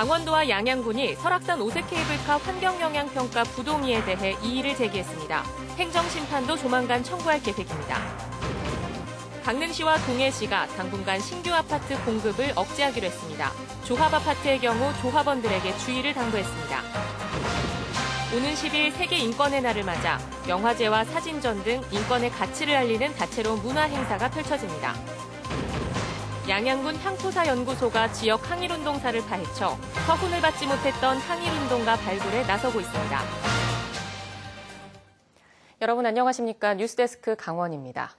강원도와 양양군이 설악산 오색 케이블카 환경영향평가 부동의에 대해 이의를 제기했습니다. 행정심판도 조만간 청구할 계획입니다. 강릉시와 동해시가 당분간 신규 아파트 공급을 억제하기로 했습니다. 조합아파트의 경우 조합원들에게 주의를 당부했습니다. 오는 10일 세계인권의 날을 맞아 영화제와 사진전 등 인권의 가치를 알리는 다채로운 문화 행사가 펼쳐집니다. 양양군 향토사연구소가 지역 항일운동사를 파헤쳐 서훈을 받지 못했던 항일운동가 발굴에 나서고 있습니다. 여러분 안녕하십니까? 뉴스데스크 강원입니다.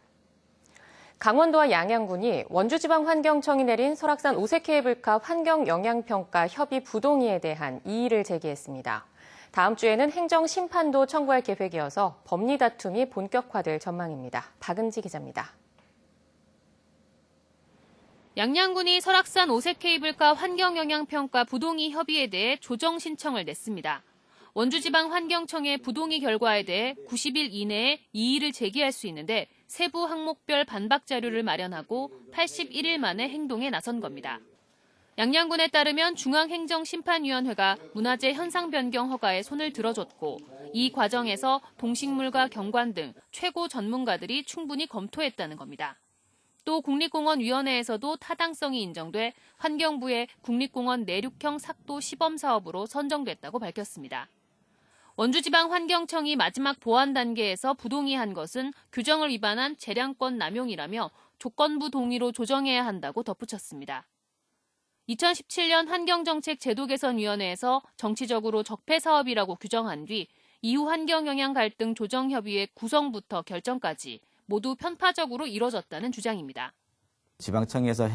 강원도와 양양군이 원주지방환경청이 내린 설악산 오색 케이블카 환경영향평가 협의 부동의에 대한 이의를 제기했습니다. 다음 주에는 행정심판도 청구할 계획이어서 법리 다툼이 본격화될 전망입니다. 박은지 기자입니다. 양양군이 설악산 오색 케이블카 환경영향평가 부동의 협의에 대해 조정 신청을 냈습니다. 원주지방환경청의 부동의 결과에 대해 90일 이내에 이의를 제기할 수 있는데 세부 항목별 반박 자료를 마련하고 81일 만에 행동에 나선 겁니다. 양양군에 따르면 중앙행정심판위원회가 문화재 현상 변경 허가에 손을 들어줬고 이 과정에서 동식물과 경관 등 최고 전문가들이 충분히 검토했다는 겁니다. 또 국립공원위원회에서도 타당성이 인정돼 환경부의 국립공원 내륙형 삭도 시범 사업으로 선정됐다고 밝혔습니다. 원주지방환경청이 마지막 보완 단계에서 부동의한 것은 규정을 위반한 재량권 남용이라며 조건부 동의로 조정해야 한다고 덧붙였습니다. 2017년 환경정책제도개선위원회에서 정치적으로 적폐 사업이라고 규정한 뒤 이후 환경영향 갈등 조정협의회 구성부터 결정까지 모두 편파적으로 이뤄졌다는 주장입니다. 지방청에서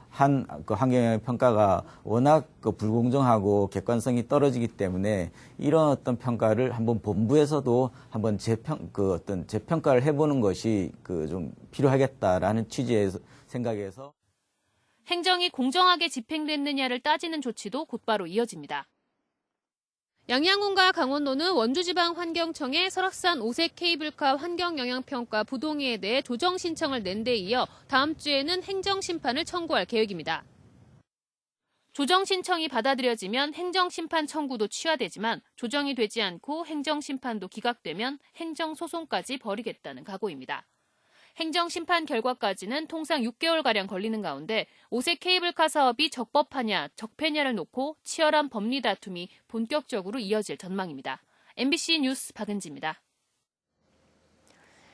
한 환경영향 평가가 워낙 불공정하고 객관성이 떨어지기 때문에 이런 어떤 평가를 한번 본부에서도 한번 재평가를 해보는 것이 좀 필요하겠다라는 취지의 생각에서 행정이 공정하게 집행됐느냐를 따지는 조치도 곧바로 이어집니다. 양양군과 강원도는 원주지방환경청에 설악산 오색 케이블카 환경영향평가 부동의에 대해 조정 신청을 낸 데 이어 다음 주에는 행정심판을 청구할 계획입니다. 조정 신청이 받아들여지면 행정심판 청구도 취하되지만 조정이 되지 않고 행정심판도 기각되면 행정소송까지 벌이겠다는 각오입니다. 행정심판 결과까지는 통상 6개월가량 걸리는 가운데 오색 케이블카 사업이 적법하냐, 적폐냐를 놓고 치열한 법리 다툼이 본격적으로 이어질 전망입니다. MBC 뉴스 박은지입니다.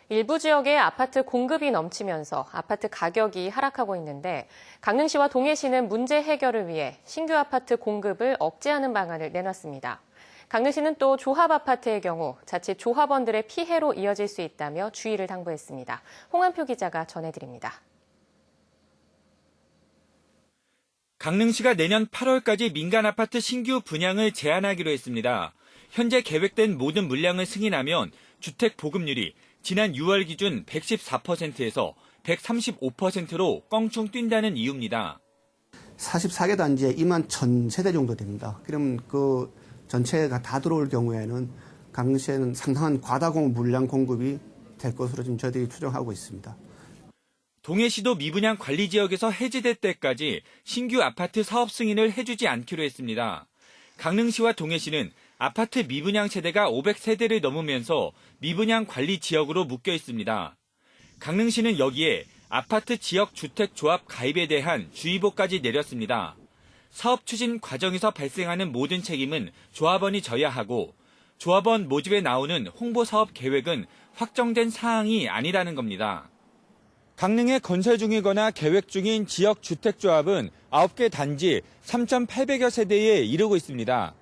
일부 지역에 아파트 공급이 넘치면서 아파트 가격이 하락하고 있는데 강릉시와 동해시는 문제 해결을 위해 신규 아파트 공급을 억제하는 방안을 내놨습니다. 강릉시는 또 조합아파트의 경우 자칫 조합원들의 피해로 이어질 수 있다며 주의를 당부했습니다. 홍한표 기자가 전해드립니다. 강릉시가 내년 8월까지 민간 아파트 신규 분양을 제한하기로 했습니다. 현재 계획된 모든 물량을 승인하면 주택 보급률이 지난 6월 기준 114%에서 135%로 껑충 뛴다는 이유입니다. 44개 단지에 2만 1,000세대 정도 됩니다. 그럼 전체가 다 들어올 경우에는 강릉시에는 상당한 과다공 물량 공급이 될 것으로 지금 저희들이 추정하고 있습니다. 동해시도 미분양 관리 지역에서 해제될 때까지 신규 아파트 사업 승인을 해주지 않기로 했습니다. 강릉시와 동해시는 아파트 미분양 세대가 500세대를 넘으면서 미분양 관리 지역으로 묶여 있습니다. 강릉시는 여기에 아파트 지역 주택조합 가입에 대한 주의보까지 내렸습니다. 사업 추진 과정에서 발생하는 모든 책임은 조합원이 져야 하고 조합원 모집에 나오는 홍보사업 계획은 확정된 사항이 아니라는 겁니다. 강릉에 건설 중이거나 계획 중인 지역 주택조합은 9개 단지 3,800여 세대에 이르고 있습니다.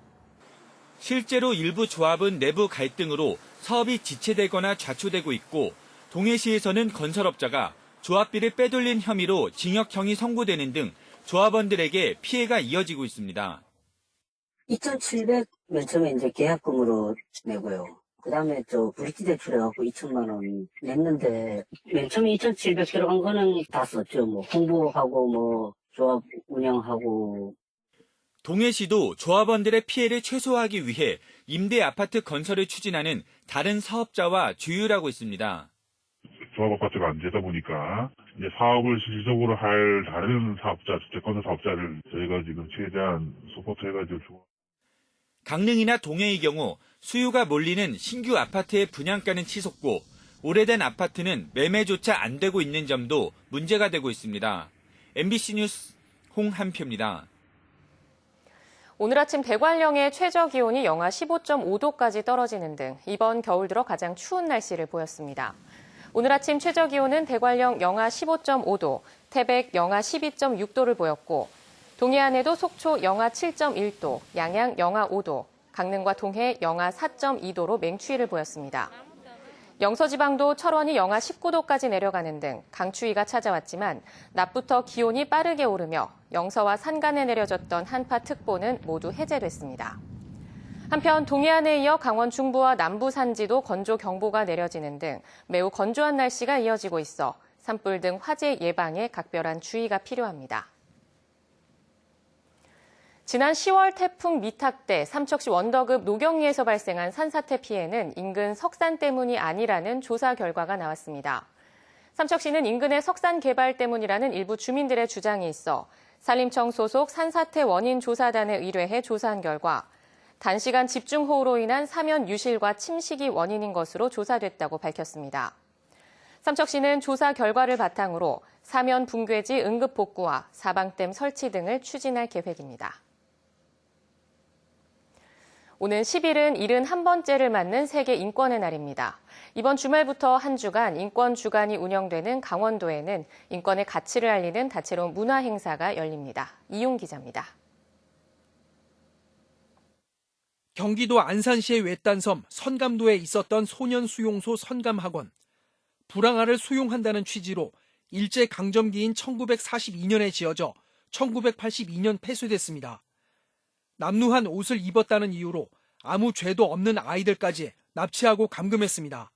실제로 일부 조합은 내부 갈등으로 사업이 지체되거나 좌초되고 있고 동해시에서는 건설업자가 조합비를 빼돌린 혐의로 징역형이 선고되는 등 조합원들에게 피해가 이어지고 있습니다. 2,700 맨 처음에 이제 계약금으로 내고요. 그 다음에 브릿지 대출해갖고 2천만 원 냈는데 맨 처음에 2,700 들어간 거는 다 썼죠. 홍보하고 조합 운영하고. 동해시도 조합원들의 피해를 최소화하기 위해 임대 아파트 건설을 추진하는 다른 사업자와 조율하고 있습니다. 조합 아파트가 안 되다 보니까 이제 사업을 실질적으로 할 다른 사업자, 주택건설 사업자를 저희가 지금 최대한 서포트해가지고. 강릉이나 동해의 경우 수요가 몰리는 신규 아파트의 분양가는 치솟고 오래된 아파트는 매매조차 안 되고 있는 점도 문제가 되고 있습니다. MBC 뉴스 홍한표입니다. 오늘 아침 대관령의 최저 기온이 영하 15.5도까지 떨어지는 등 이번 겨울 들어 가장 추운 날씨를 보였습니다. 오늘 아침 최저 기온은 대관령 영하 15.5도, 태백 영하 12.6도를 보였고 동해안에도 속초 영하 7.1도, 양양 영하 5도, 강릉과 동해 영하 4.2도로 맹추위를 보였습니다. 영서지방도 철원이 영하 19도까지 내려가는 등 강추위가 찾아왔지만 낮부터 기온이 빠르게 오르며 영서와 산간에 내려졌던 한파특보는 모두 해제됐습니다. 한편 동해안에 이어 강원 중부와 남부 산지도 건조경보가 내려지는 등 매우 건조한 날씨가 이어지고 있어 산불 등 화재 예방에 각별한 주의가 필요합니다. 지난 10월 태풍 미탁 때 삼척시 원더급 노경리에서 발생한 산사태 피해는 인근 석산 때문이 아니라는 조사 결과가 나왔습니다. 삼척시는 인근의 석산 개발 때문이라는 일부 주민들의 주장이 있어 산림청 소속 산사태 원인 조사단에 의뢰해 조사한 결과 단시간 집중호우로 인한 사면 유실과 침식이 원인인 것으로 조사됐다고 밝혔습니다. 삼척시는 조사 결과를 바탕으로 사면 붕괴지 응급 복구와 사방댐 설치 등을 추진할 계획입니다. 오는 10일은 71번째를 맞는 세계 인권의 날입니다. 이번 주말부터 한 주간 인권 주간이 운영되는 강원도에는 인권의 가치를 알리는 다채로운 문화 행사가 열립니다. 이용 기자입니다. 경기도 안산시의 외딴섬 선감도에 있었던 소년수용소 선감학원. 불황아를 수용한다는 취지로 일제강점기인 1942년에 지어져 1982년 폐쇄됐습니다. 남루한 옷을 입었다는 이유로 아무 죄도 없는 아이들까지 납치하고 감금했습니다.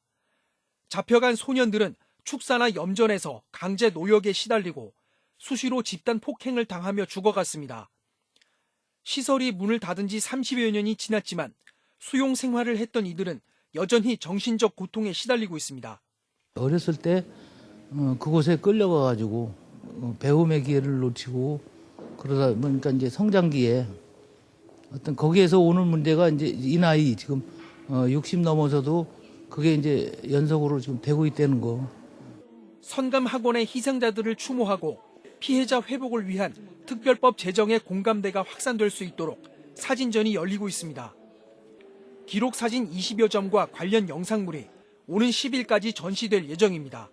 잡혀간 소년들은 축사나 염전에서 강제 노역에 시달리고 수시로 집단 폭행을 당하며 죽어갔습니다. 시설이 문을 닫은 지 30여 년이 지났지만 수용 생활을 했던 이들은 여전히 정신적 고통에 시달리고 있습니다. 어렸을 때 그곳에 끌려가가지고 배움의 기회를 놓치고 그러다 보니까 이제 성장기에 어떤 거기에서 오는 문제가 이제 이 나이 지금 60 넘어서도 그게 이제 연속으로 지금 되고 있다는 거. 선감 학원의 희생자들을 추모하고 피해자 회복을 위한 특별법 제정의 공감대가 확산될 수 있도록 사진전이 열리고 있습니다. 기록 사진 20여 점과 관련 영상물이 오는 10일까지 전시될 예정입니다.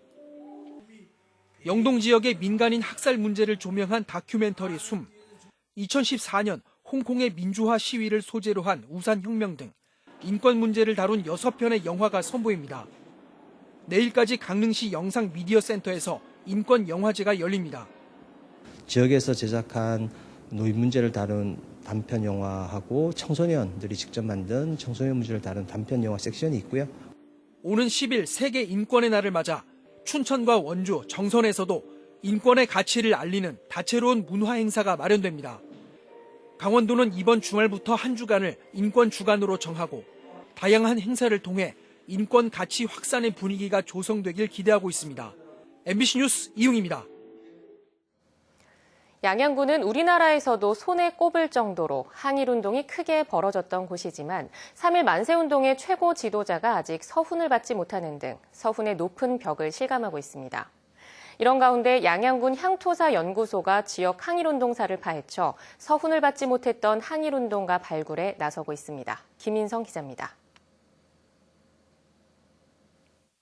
영동 지역의 민간인 학살 문제를 조명한 다큐멘터리 숨, 2014년 홍콩의 민주화 시위를 소재로 한 우산혁명 등 인권 문제를 다룬 6편의 영화가 선보입니다. 내일까지 강릉시 영상미디어센터에서 인권 영화제가 열립니다. 지역에서 제작한 노인 문제를 다룬 단편 영화하고 청소년들이 직접 만든 청소년 문제를 다룬 단편 영화 섹션이 있고요. 오는 10일 세계 인권의 날을 맞아 춘천과 원주, 정선에서도 인권의 가치를 알리는 다채로운 문화 행사가 마련됩니다. 강원도는 이번 주말부터 한 주간을 인권 주간으로 정하고 다양한 행사를 통해 인권 가치 확산의 분위기가 조성되길 기대하고 있습니다. MBC 뉴스 이용입니다. 양양군은 우리나라에서도 손에 꼽을 정도로 항일운동이 크게 벌어졌던 곳이지만 3.1 만세운동의 최고 지도자가 아직 서훈을 받지 못하는 등 서훈의 높은 벽을 실감하고 있습니다. 이런 가운데 양양군 향토사연구소가 지역 항일운동사를 파헤쳐 서훈을 받지 못했던 항일운동가 발굴에 나서고 있습니다. 김인성 기자입니다.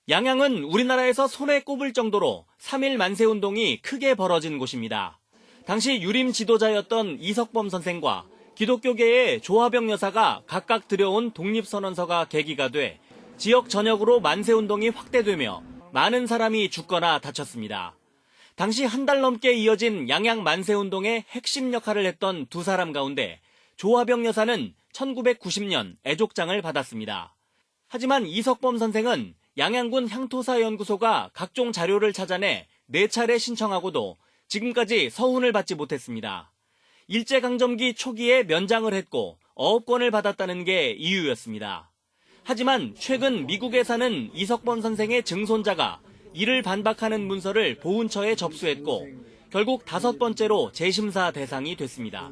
양양은 우리나라에서 손에 꼽을 정도로 3.1 만세운동이 크게 벌어진 곳입니다. 당시 유림 지도자였던 이석범 선생과 기독교계의 조화병 여사가 각각 들여온 독립선언서가 계기가 돼 지역 전역으로 만세운동이 확대되며 많은 사람이 죽거나 다쳤습니다. 당시 한 달 넘게 이어진 양양 만세운동의 핵심 역할을 했던 두 사람 가운데 조화병 여사는 1990년 애족장을 받았습니다. 하지만 이석범 선생은 양양군 향토사연구소가 각종 자료를 찾아내 4차례 신청하고도 지금까지 서훈을 받지 못했습니다. 일제강점기 초기에 면장을 했고 어업권을 받았다는 게 이유였습니다. 하지만 최근 미국에 사는 이석범 선생의 증손자가 이를 반박하는 문서를 보훈처에 접수했고 결국 5번째로 재심사 대상이 됐습니다.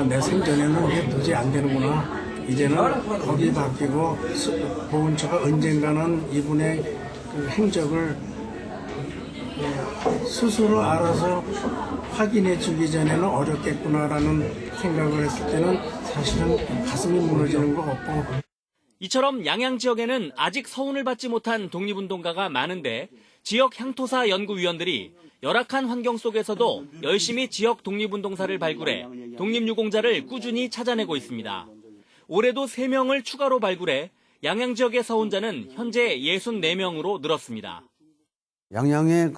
내 생전에는 이게 도저히 안 되는구나. 이제는 거기 바뀌고 보훈처가 언젠가는 이분의 그 행적을 스스로 알아서 확인해 주기 전에는 어렵겠구나라는 생각을 했을 때는 사실은 가슴이 무너지는 것 같고. 이처럼 양양 지역에는 아직 서훈을 받지 못한 독립운동가가 많은데 지역 향토사 연구위원들이 열악한 환경 속에서도 열심히 지역 독립운동사를 발굴해 독립유공자를 꾸준히 찾아내고 있습니다. 올해도 3명을 추가로 발굴해 양양 지역의 서훈자는 현재 64명으로 늘었습니다. 양양에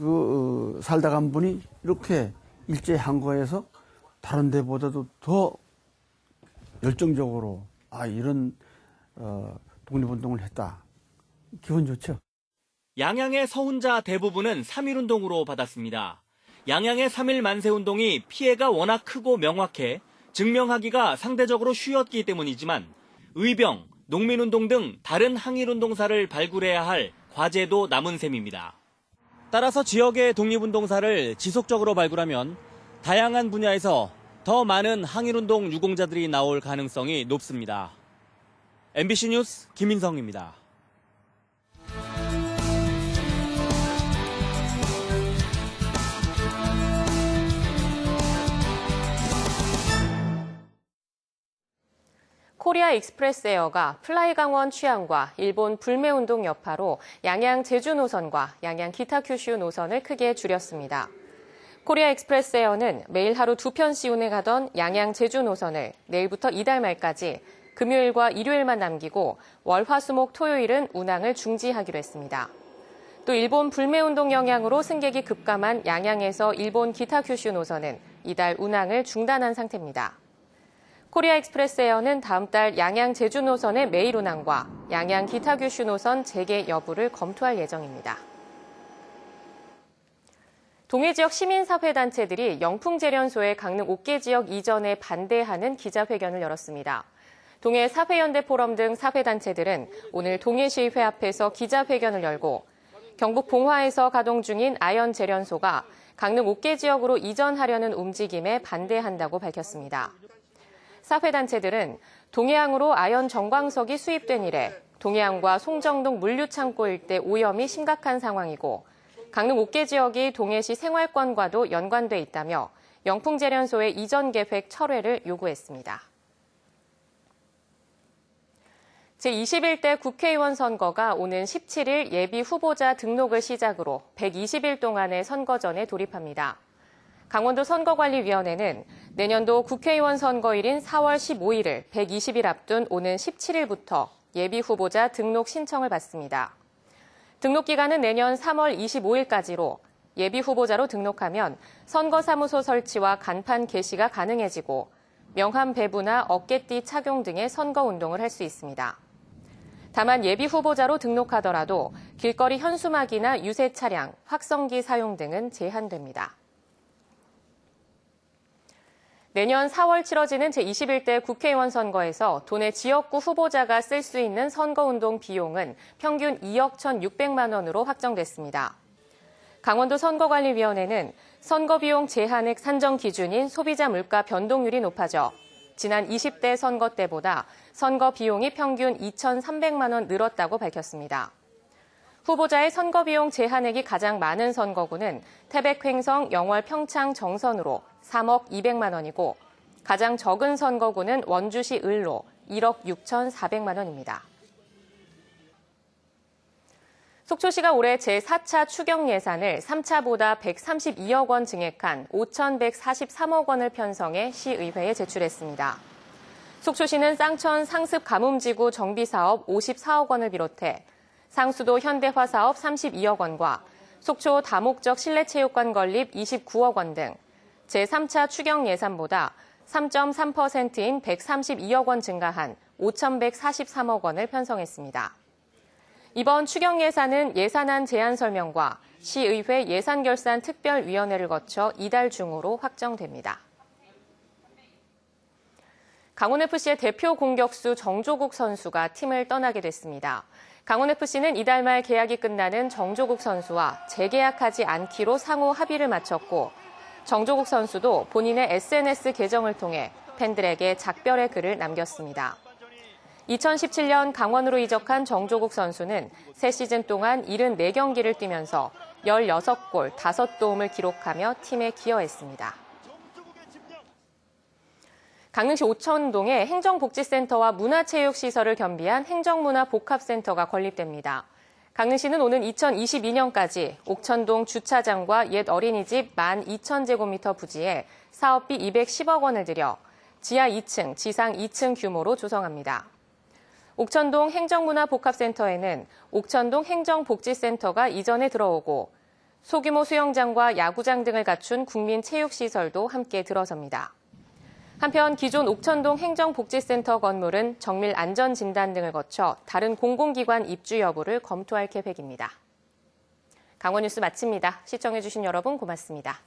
살다 간 분이 이렇게 일제 항거에서 다른 데보다도 더 열정적으로 이런 독립운동을 했다. 기분 좋죠. 양양의 서훈자 대부분은 3.1운동으로 받았습니다. 양양의 3.1 만세운동이 피해가 워낙 크고 명확해 증명하기가 상대적으로 쉬웠기 때문이지만 의병, 농민운동 등 다른 항일운동사를 발굴해야 할 과제도 남은 셈입니다. 따라서 지역의 독립운동사를 지속적으로 발굴하면 다양한 분야에서 더 많은 항일운동 유공자들이 나올 가능성이 높습니다. MBC 뉴스 김인성입니다. 코리아 익스프레스 에어가 플라이 강원 취항과 일본 불매운동 여파로 양양 제주 노선과 양양 기타 규슈 노선을 크게 줄였습니다. 코리아 익스프레스 에어는 매일 하루 2편씩 운행하던 양양 제주 노선을 내일부터 이달 말까지 금요일과 일요일만 남기고 월, 화, 수, 목, 토요일은 운항을 중지하기로 했습니다. 또 일본 불매운동 영향으로 승객이 급감한 양양에서 일본 기타 규슈 노선은 이달 운항을 중단한 상태입니다. 코리아 익스프레스 에어는 다음 달 양양 제주 노선의 매일 운항과 양양 기타 규슈 노선 재개 여부를 검토할 예정입니다. 동해 지역 시민사회단체들이 영풍재련소의 강릉 옥계 지역 이전에 반대하는 기자회견을 열었습니다. 동해 사회연대 포럼 등 사회단체들은 오늘 동해시의회 앞에서 기자회견을 열고 경북 봉화에서 가동 중인 아연재련소가 강릉 옥계 지역으로 이전하려는 움직임에 반대한다고 밝혔습니다. 사회단체들은 동해항으로 아연 정광석이 수입된 이래 동해항과 송정동 물류창고 일대 오염이 심각한 상황이고 강릉 옥계 지역이 동해시 생활권과도 연관돼 있다며 영풍재련소의 이전 계획 철회를 요구했습니다. 제21대 국회의원 선거가 오는 17일 예비 후보자 등록을 시작으로 120일 동안의 선거전에 돌입합니다. 강원도 선거관리위원회는 내년도 국회의원 선거일인 4월 15일을 120일 앞둔 오는 17일부터 예비 후보자 등록 신청을 받습니다. 등록 기간은 내년 3월 25일까지로 예비 후보자로 등록하면 선거사무소 설치와 간판 게시가 가능해지고 명함 배부나 어깨띠 착용 등의 선거운동을 할 수 있습니다. 다만 예비 후보자로 등록하더라도 길거리 현수막이나 유세 차량, 확성기 사용 등은 제한됩니다. 내년 4월 치러지는 제21대 국회의원 선거에서 도내 지역구 후보자가 쓸 수 있는 선거운동 비용은 평균 2억 1,600만 원으로 확정됐습니다. 강원도 선거관리위원회는 선거비용 제한액 산정 기준인 소비자 물가 변동률이 높아져 지난 20대 선거 때보다 선거 비용이 평균 2,300만 원 늘었다고 밝혔습니다. 후보자의 선거비용 제한액이 가장 많은 선거구는 태백 횡성 영월 평창 정선으로 3억 200만 원이고 가장 적은 선거구는 원주시 을로 1억 6,400만 원입니다. 속초시가 올해 제4차 추경 예산을 3차보다 132억 원 증액한 5,143억 원을 편성해 시의회에 제출했습니다. 속초시는 쌍천 상습 가뭄지구 정비사업 54억 원을 비롯해 상수도 현대화 사업 32억 원과 속초 다목적 실내체육관 건립 29억 원 등 제3차 추경 예산보다 3.3%인 132억 원 증가한 5,143억 원을 편성했습니다. 이번 추경 예산은 예산안 제안 설명과 시의회 예산결산 특별위원회를 거쳐 이달 중으로 확정됩니다. 강원FC의 대표 공격수 정조국 선수가 팀을 떠나게 됐습니다. 강원FC는 이달 말 계약이 끝나는 정조국 선수와 재계약하지 않기로 상호 합의를 마쳤고 정조국 선수도 본인의 SNS 계정을 통해 팬들에게 작별의 글을 남겼습니다. 2017년 강원으로 이적한 정조국 선수는 새 시즌 동안 74경기를 뛰면서 16골 5도움을 기록하며 팀에 기여했습니다. 강릉시 오천동에 행정복지센터와 문화체육시설을 겸비한 행정문화복합센터가 건립됩니다. 강릉시는 오는 2022년까지 옥천동 주차장과 옛 어린이집 12,000제곱미터 부지에 사업비 210억 원을 들여 지하 2층, 지상 2층 규모로 조성합니다. 옥천동 행정문화복합센터에는 옥천동 행정복지센터가 이전에 들어오고 소규모 수영장과 야구장 등을 갖춘 국민체육시설도 함께 들어섭니다. 한편 기존 옥천동 행정복지센터 건물은 정밀 안전진단 등을 거쳐 다른 공공기관 입주 여부를 검토할 계획입니다. 강원뉴스 마칩니다. 시청해주신 여러분 고맙습니다.